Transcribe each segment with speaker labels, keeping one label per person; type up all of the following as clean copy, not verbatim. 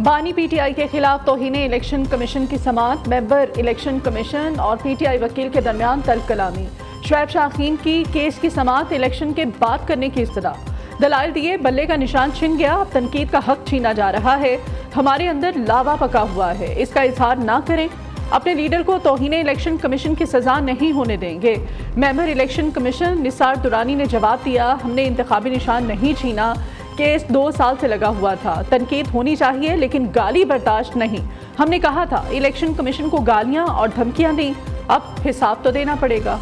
Speaker 1: बानी पीटीआई के खिलाफ तौहीने इलेक्शन कमीशन की समाअत, मेंबर इलेक्शन कमीशन और पीटीआई वकील के दरमियान तल्ख कलामी। शुएब शाहीन की केस की समाअत इलेक्शन के बाद करने की इस्तदा। दलाइल दिए, बल्ले का निशान छिन गया, अब तनकीद का हक छीना जा रहा है। हमारे अंदर लावा पका हुआ है, इसका इजहार ना करें। अपने लीडर को तौहीने इलेक्शन कमीशन की सजा नहीं होने देंगे। Member election commission Nisar Durrani ने जवाब दिया, हमने इंतखाबी निशान नहीं छीना, केस 2 साल से लगा हुआ था। तनकीद होनी चाहिए लेकिन गाली बर्दाश्त नहीं। हमने कहा था इलेक्शन कमीशन को गालियां और धमकियां दी, अब हिसाब तो देना पड़ेगा।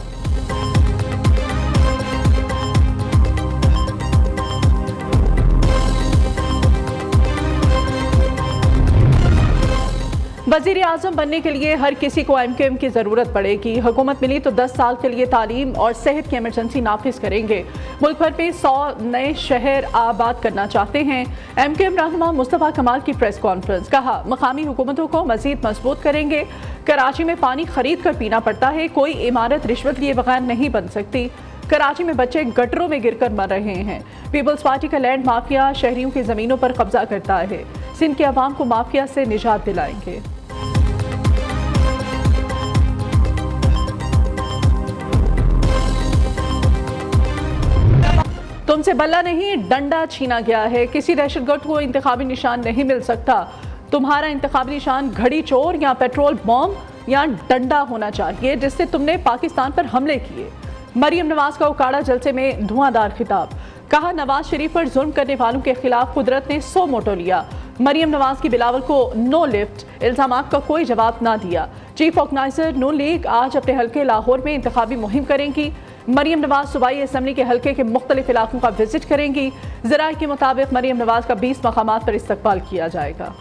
Speaker 1: वज़ीर आज़म बनने के लिए हर किसी को MQM की ज़रूरत पड़ेगी। हुकूमत मिली तो 10 साल के लिए तालीम और सेहत की इमरजेंसी नाफिज करेंगे। मुल्क भर में 100 नए शहर आबाद करना चाहते हैं। MQM रहनुमा मुस्तफ़ा कमाल की प्रेस कॉन्फ्रेंस, कहा मकामी हुकूमतों को मज़ीद मजबूत करेंगे। कराची में पानी खरीद कर पीना पड़ता है, कोई इमारत रिश्वत लिए बगैर नहीं बन सकती। कराची में बच्चे गटरों में गिरकर मर रहे हैं। पीपल्स पार्टी का लैंड माफिया शहरियों की ज़मीनों पर कब्जा करता है। सिंध के अवाम को माफिया से निजात दिलाएंगे। तुमसे बल्ला नहीं, डंडा छीना गया है। किसी दहशतगर्द को इंतखाबी निशान नहीं मिल सकता। तुम्हारा इंतखाबी निशान घड़ी चोर या पेट्रोल बॉम्ब या डंडा होना चाहिए जिससे तुमने पाकिस्तान पर हमले किए। मरियम नवाज का उकाड़ा जलसे में धुआंधार खिताब, कहा नवाज शरीफ पर जुल्म करने वालों के खिलाफ कुदरत ने 100 मोटो लिया। मरियम नवाज की बिलावल को नो लिफ्ट, इल्जामात का कोई जवाब ना दिया। चीफ ऑर्गेनाइजर नून लीग आज अपने हल्के लाहौर में इंतखाबी मुहिम करेंगी। मरियम नवाज सूबाई असम्बली के हल्के के मुख्तलिफ इलाकों का विजिट करेंगी। ज़राए के मुताबिक मरियम नवाज का 20 मकामात पर इस्तकबाल किया जाएगा।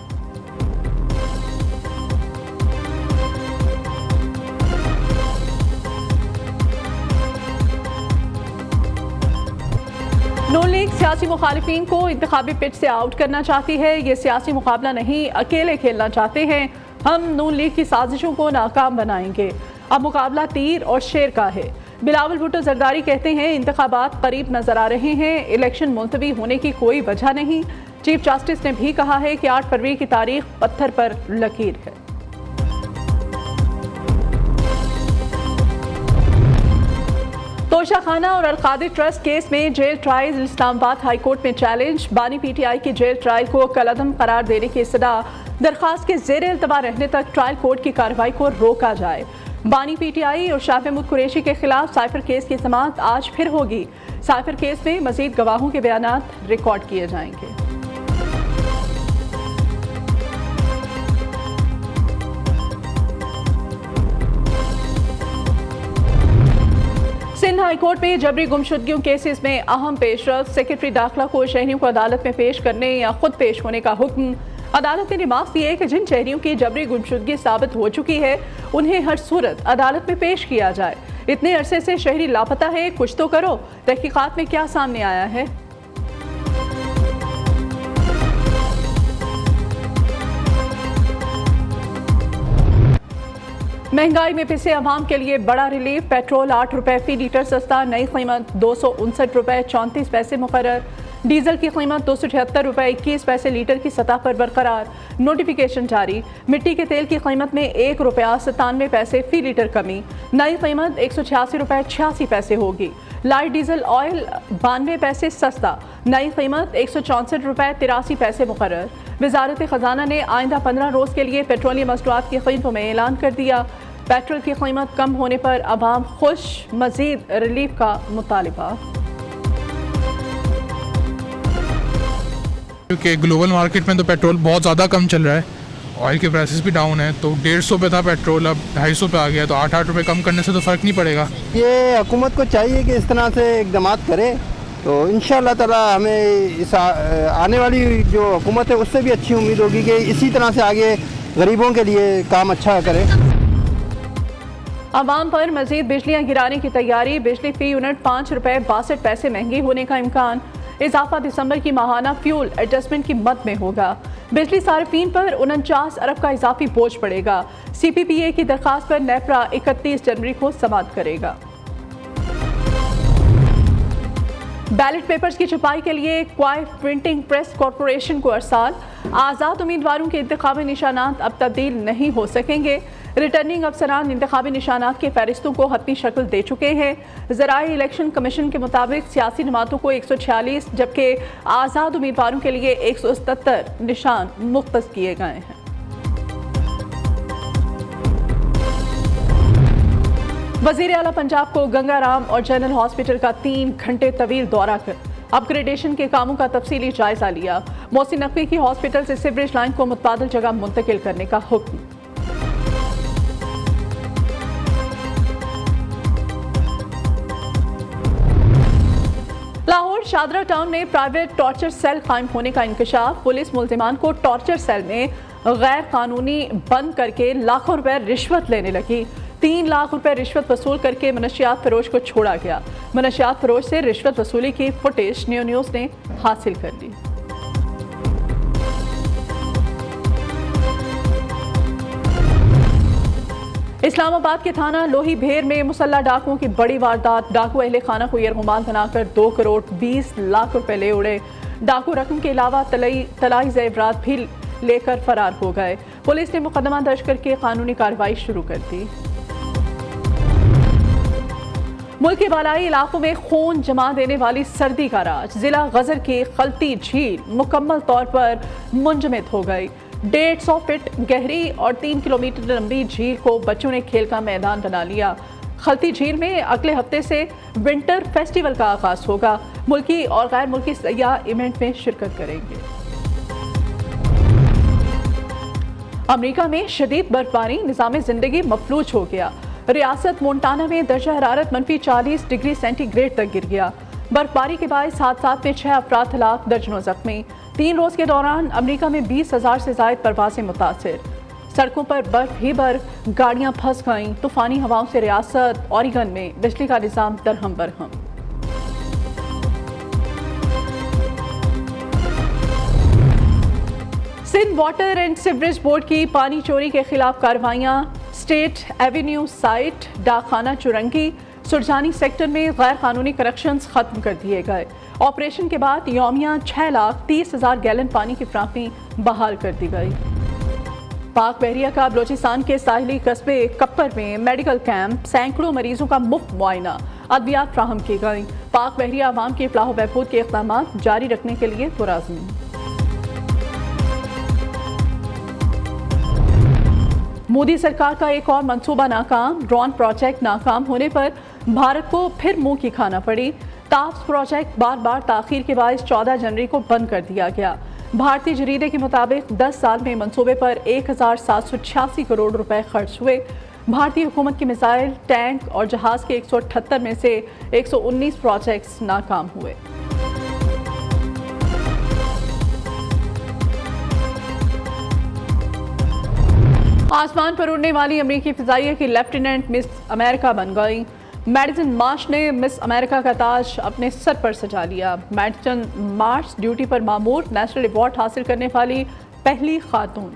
Speaker 1: नून लीग सियासी मुखालिफिन को इंतखाबी पिच से आउट करना चाहती है। ये सियासी मुकाबला नहीं, अकेले खेलना चाहते हैं। हम नून लीग की साजिशों को नाकाम बनाएंगे। अब मुकाबला तीर और शेर का है। बिलावल भुट्टो जरदारी कहते हैं इंतखाबात करीब नजर आ रहे हैं, इलेक्शन मुलतवी होने की कोई वजह नहीं। चीफ जस्टिस ने भी कहा है कि 8 फरवरी की तारीख पत्थर पर लकीर है। तोशा खाना और अलकादिर ट्रस्ट केस में jail trial Islamabad high court में चैलेंज। बानी पीटीआई की जेल ट्रायल को कलअदम करार देने की इस्तदा। दरखास्त के ज़ेर इल्तवा रहने तक ट्रायल कोर्ट की कार्रवाई को रोका जाए। बानी पीटीआई और शाह महमूद कुरैशी के खिलाफ साइफर केस की समाअत आज फिर होगी। साइफर केस में मजीद गवाहों के बयानात रिकॉर्ड किए जाएंगे। सिंध हाई कोर्ट में जबरी गुमशुदगियों केसेस में अहम पेशरफ, सेक्रेटरी दाखिला को शहरियों को अदालत में पेश करने या खुद पेश होने का हुक्म। अदालत ने माफ दिए कि जिन शहरियों की जबरी गुमशुदगी साबित हो चुकी है उन्हें हर सूरत अदालत में पेश किया जाए। इतने अरसे से शहरी लापता है, कुछ तो करो। तहकीकात में क्या सामने आया है? महंगाई में पिसे अवाम के लिए बड़ा रिलीफ। पेट्रोल 8 रुपए फी लीटर सस्ता, नई कीमत 259 रुपए 34 पैसे मुकर्रर। डीजल की कीमत 276 रुपए 21 पैसे लीटर की सतह पर बरकरार। नोटिफिकेशन जारी। मिट्टी के तेल की कीमत में 1 रुपया 97 पैसे फी लीटर कमी, नई कीमत 186 रुपए 86 पैसे होगी। लाइट डीजल ऑयल 92 पैसे सस्ता, नई कीमत 164 रुपए 83 पैसे मुकर्रर। वजारत खजाना ने आइंदा 15 रोज़ के लिए पेट्रोलियम मसनूआत की कीमतों में ऐलान कर दिया। पेट्रोल की कीमत कम होने पर अवाम खुश, मजीद रिलीफ का मुतालिबा।
Speaker 2: क्योंकि ग्लोबल मार्केट में तो पेट्रोल बहुत ज़्यादा कम चल रहा है, ऑयल के प्राइसेस भी डाउन है। तो 150 पे था पेट्रोल, अब 250 पे आ गया। तो 8-8 रुपये कम करने से तो फ़र्क नहीं पड़ेगा।
Speaker 3: ये हुकूमत को चाहिए कि इस तरह से इक़दाम करे तो इंशाअल्लाह ताला हमें इस आने वाली जो हुकूमत है उससे भी अच्छी उम्मीद होगी कि इसी तरह से आगे गरीबों के लिए काम अच्छा करे।
Speaker 1: अवाम पर मजीद बिजलियाँ गिराने की तैयारी। बिजली फी यूनिट 5 रुपये 62 पैसे महंगी होने का इम्कान। इजाफा दिसंबर की माहाना फ्यूल एडजस्टमेंट की मद में होगा। बिजली सार्फिन पर 49 अरब का इजाफी बोझ पड़ेगा। CPPA की दरखास्त पर नेपरा 31 जनवरी को समाअत करेगा। बैलेट पेपर्स की छपाई के लिए क्वाई प्रिंटिंग प्रेस कॉरपोरेशन को अरसाल। आज़ाद उम्मीदवारों के इंतखाबी निशानात अब तब्दील नहीं हो सकेंगे। रिटर्निंग अफसरान इंतखाबी निशानात के फहरिस्तों को हतमी शक्ल दे चुके हैं। ज़राए इलेक्शन कमीशन के मुताबिक सियासी जमातों को 146 जबकि आज़ाद उम्मीदवारों के लिए 177 निशान मुख्तस किए गए हैं। वज़ीर आला पंजाब को गंगाराम और जनरल हॉस्पिटल का 3 घंटे तवील दौरा कर अपग्रेडेशन के कामों का तफसीली जायजा लिया। मोहसिन नकवी की हॉस्पिटल से सीवरेज लाइन को मुतबादिल जगह मुंतकिल करने का हुक्म। लाहौर शादरा टाउन में प्राइवेट टॉर्चर सेल कायम होने का इंकशाफ। पुलिस मुल्जिमान को टॉर्चर सेल में गैर कानूनी बंद करके लाखों रुपए रिश्वत लेने लगी। 3 लाख रुपए रिश्वत वसूल करके मनशियात फरोश को छोड़ा गया। मनशियात फरोश से रिश्वत वसूली की फुटेज न्यूज़ ने हासिल कर ली। इस्लामाबाद के थाना लोही भेर में मुसल्ला डाकुओं की बड़ी वारदात। डाकू अहले खाना को यरगुमान बनाकर 2 करोड़ 20 लाख रुपए ले उड़े। डाकू रकम के अलावा तलाई जेवरात भी लेकर फरार हो गए। पुलिस ने मुकदमा दर्ज करके कानूनी कार्रवाई शुरू कर दी। मुल्क के बालाई इलाकों में खून जमा देने वाली सर्दी का राज। जिला गजर की खलती झील मुकम्मल तौर पर मुंजमद हो गई। 150 फीट गहरी और 3 किलोमीटर लंबी झील को बच्चों ने खेल का मैदान बना लिया। खलती झील में अगले हफ्ते से विंटर फेस्टिवल का आगाज होगा। मुल्की और गैर मुल्की सयाह इवेंट में शिरकत करेंगे। अमेरिका में शदीद बर्फबारी, निज़ाम जिंदगी मफलूज हो गया। रियासत मोन्टाना में दर्जा हरारत -40 डिग्री सेंटीग्रेड तक गिर गया। बर्फबारी के बायस हादसात में 6 अफराद हलाक, दर्जनों जख्मी। 3 रोज के दौरान अमेरिका में 20,000 से ज्यादा परवासें मुतासिर। सड़कों पर बर्फ ही बर्फ, गाड़ियां फंस गईं। तूफानी हवाओं से रियासत ओरेगन में बिजली का निजाम दरहम बरहम। Sindh water and sewerage board की पानी चोरी के खिलाफ कार्रवाइयां। स्टेट एवेन्यू साइट, डाकखाना चुरंगी, सुरजानी सेक्टर में गैर कानूनी कनेक्शंस खत्म कर दिए गए। ऑपरेशन के बाद यौमिया 6,30,000 गैलन पानी की फ्राहमी बहाल कर दी गई। पाक बहरिया का बलोचिस्तान के साहिली कस्बे कप्पर में मेडिकल कैंप, सैकड़ों मरीजों का मुफ्त मुआयना, अद्वियात फ्राहम की गई। पाक बहरिया अवाम के फलाह बहबूद के इक़दाम जारी रखने के लिए पुरअज़्म। मोदी सरकार का एक और मंसूबा नाकाम। ड्रोन प्रोजेक्ट नाकाम होने पर भारत को फिर मुंह की खाना पड़ी। ताफ्स प्रोजेक्ट बार बार ताखीर के बायस 14 जनवरी को बंद कर दिया गया। भारतीय जरीदे के मुताबिक 10 साल में मंसूबे पर 1,786 करोड़ रुपए खर्च हुए। भारतीय हुकूमत के मिसाइल, टैंक और जहाज के 178 में से 119 प्रोजेक्ट्स नाकाम हुए। आसमान पर उड़ने वाली अमेरिकी फिजाइया की लेफ्टिनेंट मिस अमेरिका बन गई। मैडिसन मार्श ने मिस अमेरिका का ताज अपने सर पर सजा लिया। मैडिसन मार्श ड्यूटी पर मामूर नेशनल अवार्ड हासिल करने वाली पहली खातून।